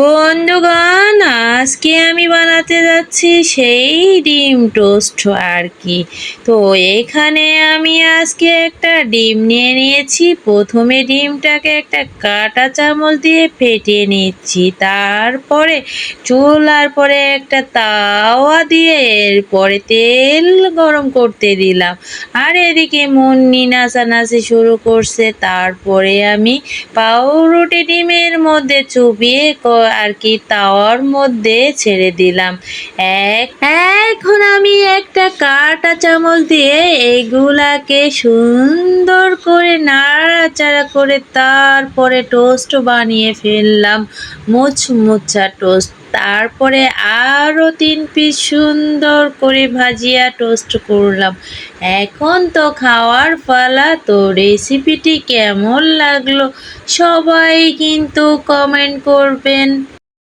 বন্ধুগণ, আজকে আমি বানাতে যাচ্ছি সেই ডিম টোস্ট আর কি। তো এখানে আমি আজকে একটা ডিম নিয়ে নিয়েছি। প্রথমে ডিমটাকে একটা কাঁটা চামচ দিয়ে ফেটিয়ে নিচ্ছি, তারপরে চুলার পরে একটা তাওয়া দিয়ে এরপরে তেল গরম করতে দিলাম। আর এদিকে মুন্নি নাচানাচি শুরু করছে। তারপরে আমি পাউরুটি ডিমের মধ্যে চুবিয়ে আর কি তাওয়ার মধ্যে ছেড়ে দিলাম। এখন আমি একটা কাঁটা চামচ দিয়ে এগুলাকে সুন্দর করে নাড়াচাড়া করে তারপরে টোস্ট বানিয়ে ফেললাম, মুচমুচা টোস্ট। তারপরে আরও 3 পিস সুন্দর করে ভাজিয়া টোস্ট করলাম। এখন তো খাওয়ার পালা। তো রেসিপিটি কেমন লাগলো সবাই কিন্তু কমেন্ট করবেন।